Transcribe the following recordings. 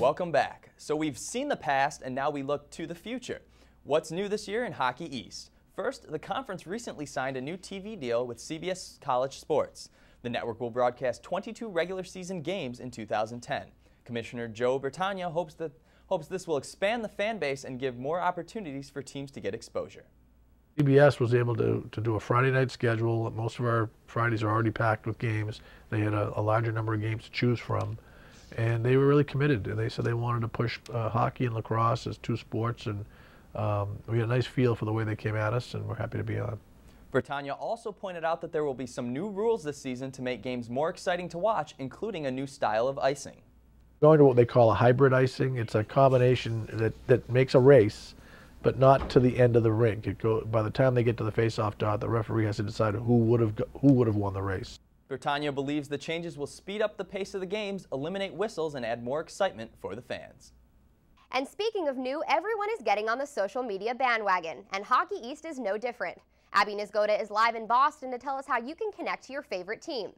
Welcome back. So we've seen the past and now we look to the future. What's new this year in Hockey East? First, the conference recently signed a new TV deal with CBS College Sports. The network will broadcast 22 regular season games in 2010. Commissioner Joe Bertagna hopes this will expand the fan base and give more opportunities for teams to get exposure. CBS was able to do a Friday night schedule. Most of our Fridays are already packed with games. They had a larger number of games to choose from. And they were really committed. And they said they wanted to push hockey and lacrosse as two sports. And we had a nice feel for the way they came at us, and we're happy to be on. Bertagna also pointed out that there will be some new rules this season to make games more exciting to watch, including a new style of icing. Going to what they call a hybrid icing. It's a combination that makes a race, but not to the end of the rink. By the time they get to the face-off dot, the referee has to decide who would have won the race. Bertagna believes the changes will speed up the pace of the games, eliminate whistles, and add more excitement for the fans. And speaking of new, everyone is getting on the social media bandwagon, and Hockey East is no different. Abby Nisgoda is live in Boston to tell us how you can connect to your favorite team.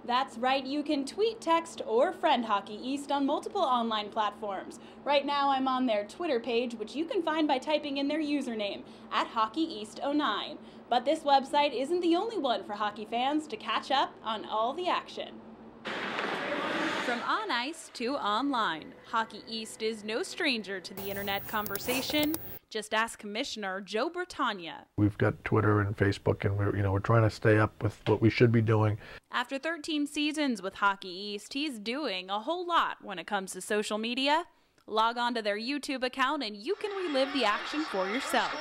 That's right, you can tweet, text, or friend Hockey East on multiple online platforms. Right now I'm on their Twitter page, which you can find by typing in their username, @HockeyEast09. But this website isn't the only one for hockey fans to catch up on all the action. From on ice to online, Hockey East is no stranger to the internet conversation. Just ask Commissioner Joe Bertagna. We've got Twitter and Facebook, and we're trying to stay up with what we should be doing. After 13 seasons with Hockey East, he's doing a whole lot when it comes to social media. Log on to their YouTube account and you can relive the action for yourself.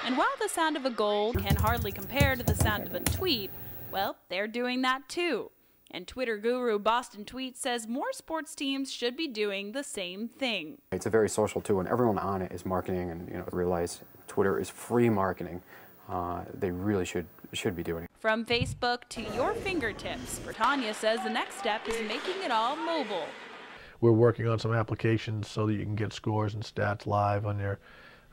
And while the sound of a goal can hardly compare to the sound of a tweet, well, they're doing that too. And Twitter guru Boston Tweet says more sports teams should be doing the same thing. It's a very social tool, and everyone on it is marketing, and realize Twitter is free marketing. They really should be doing it. From Facebook to your fingertips, Bertagna says the next step is making it all mobile. We're working on some applications so that you can get scores and stats live on your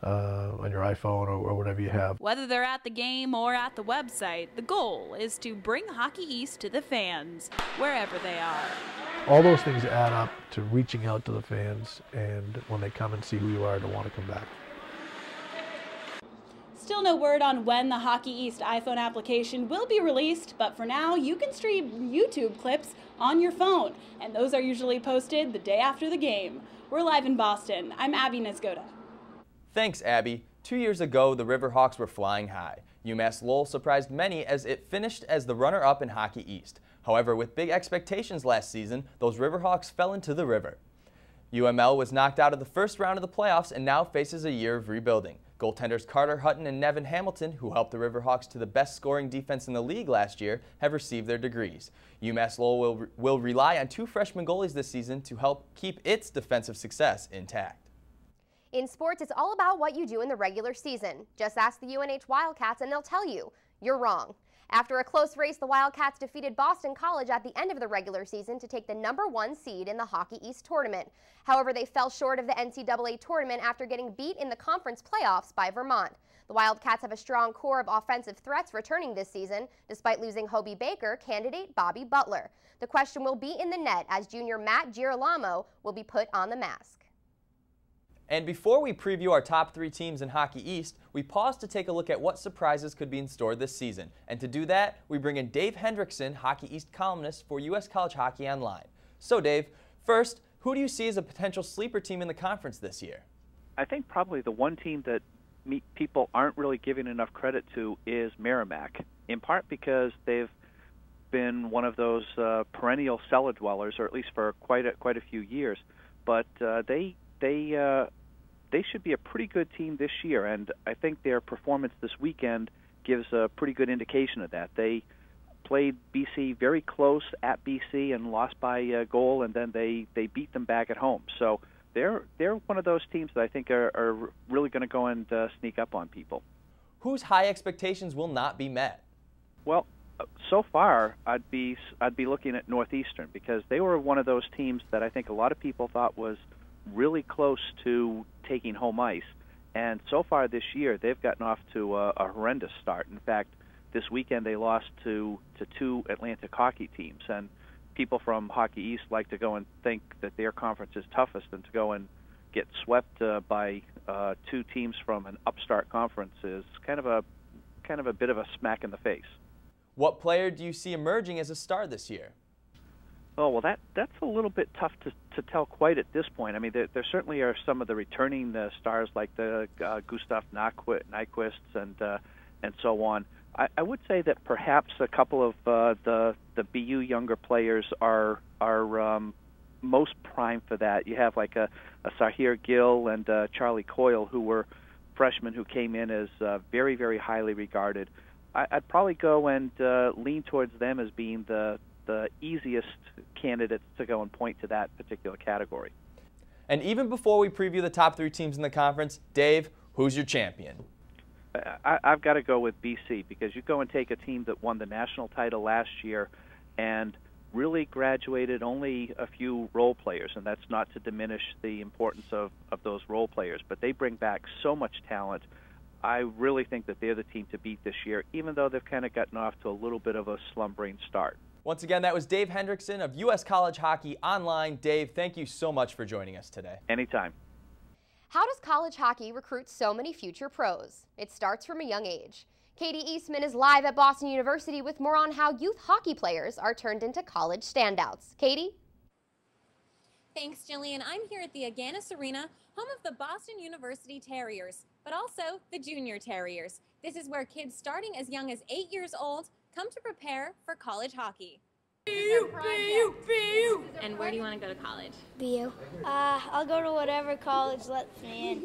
iPhone or whatever you have. Whether they're at the game or at the website, the goal is to bring Hockey East to the fans, wherever they are. All those things add up to reaching out to the fans, and when they come and see who you are, to want to come back. Still no word on when the Hockey East iPhone application will be released, but for now you can stream YouTube clips on your phone, and those are usually posted the day after the game. We're live in Boston. I'm Abby Nisgoda. Thanks, Abby. 2 years ago, the Riverhawks were flying high. UMass Lowell surprised many as it finished as the runner-up in Hockey East. However, with big expectations last season, those Riverhawks fell into the river. UML was knocked out of the first round of the playoffs and now faces a year of rebuilding. Goaltenders Carter Hutton and Nevin Hamilton, who helped the Riverhawks to the best scoring defense in the league last year, have received their degrees. UMass Lowell will rely on 2 freshman goalies this season to help keep its defensive success intact. In sports, it's all about what you do in the regular season. Just ask the UNH Wildcats and they'll tell you you're wrong. After a close race, the Wildcats defeated Boston College at the end of the regular season to take the #1 seed in the Hockey East tournament. However, they fell short of the NCAA tournament after getting beat in the conference playoffs by Vermont. The Wildcats have a strong core of offensive threats returning this season, despite losing Hobie Baker, candidate Bobby Butler. The question will be in the net as junior Matt Girolamo will be put on the mask. And before we preview our top 3 teams in Hockey East, we pause to take a look at what surprises could be in store this season. And to do that, we bring in Dave Hendrickson, Hockey East columnist for U.S. College Hockey Online. So Dave, first, who do you see as a potential sleeper team in the conference this year? I think probably the one team that people aren't really giving enough credit to is Merrimack, in part because they've been one of those perennial cellar dwellers, or at least for quite a few years. But they should be a pretty good team this year, and I think their performance this weekend gives a pretty good indication of that. They played BC very close at BC and lost by a goal, and then they beat them back at home. So they're one of those teams that I think are really going to go and sneak up on people. Whose high expectations will not be met? Well, so far I'd be looking at Northeastern, because they were one of those teams that I think a lot of people thought was really close to taking home ice, and so far this year they've gotten off to a horrendous start. In fact, this weekend they lost to 2 Atlantic hockey teams, and people from Hockey East like to go and think that their conference is toughest, and to go and get swept by two teams from an upstart conference is kind of a bit of a smack in the face. What player do you see emerging as a star this year? Oh, well, that's a little bit tough to tell quite at this point. I mean, there certainly are some of the returning stars like the Gustav Nyquist and so on. I would say that perhaps a couple of the BU younger players are most prime for that. You have like a Sahir Gill and Charlie Coyle, who were freshmen who came in as very, very highly regarded. I'd probably go and lean towards them as being the easiest candidates to go and point to that particular category. And even before we preview the top 3 teams in the conference, Dave, who's your champion? I've got to go with BC, because you go and take a team that won the national title last year and really graduated only a few role players, and that's not to diminish the importance of those role players, but they bring back so much talent. I really think that they're the team to beat this year, even though they've kind of gotten off to a little bit of a slumbering start. Once again, that was Dave Hendrickson of U.S. College Hockey Online. Dave, thank you so much for joining us today. Anytime. How does college hockey recruit so many future pros? It starts from a young age. Katie Eastman is live at Boston University with more on how youth hockey players are turned into college standouts. Katie? Thanks, Jillian. I'm here at the Agganis Arena, home of the Boston University Terriers, but also the Junior Terriers. This is where kids starting as young as 8 years old come to prepare for college hockey. And where do you want to go to college? BU. I'll go to whatever college lets me in.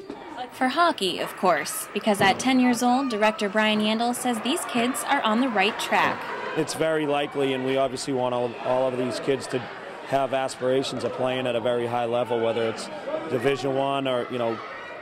For hockey, of course, because at 10 years old, director Brian Yandel says these kids are on the right track. It's very likely, and we obviously want all of these kids to have aspirations of playing at a very high level, whether it's Division I or,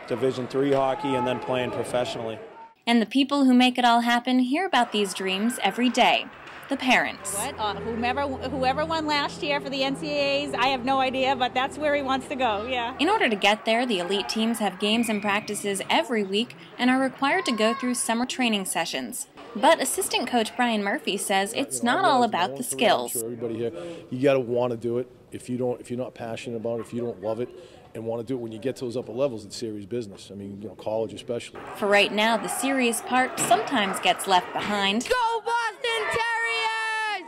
Division III hockey, and then playing professionally. And the people who make it all happen hear about these dreams every day. The parents. Whoever won last year for the NCAAs, I have no idea, but that's where he wants to go, yeah. In order to get there, the elite teams have games and practices every week and are required to go through summer training sessions. But assistant coach Brian Murphy says it's not all about the skills. I'm sure everybody here, you got to want to do it. If you're not passionate about it, if you don't love it and want to do it, when you get to those upper levels, it's serious business. I mean, college especially. For right now, the serious part sometimes gets left behind. Go Boston Terriers!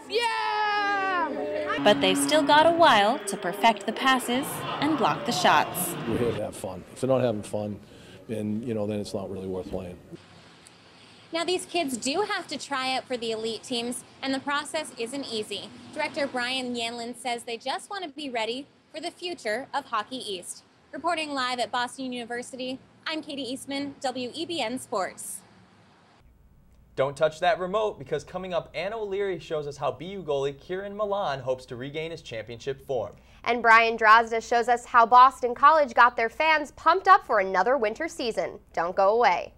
Yeah! But they've still got a while to perfect the passes and block the shots. We're here to have fun. If they're not having fun, then it's not really worth playing. Now, these kids do have to try out for the elite teams, and the process isn't easy. Director Brian Yanlin says they just want to be ready for the future of Hockey East. Reporting live at Boston University, I'm Katie Eastman, WEBN Sports. Don't touch that remote, because coming up, Anna O'Leary shows us how BU goalie Kieran Milan hopes to regain his championship form. And Brian Drozda shows us how Boston College got their fans pumped up for another winter season. Don't go away.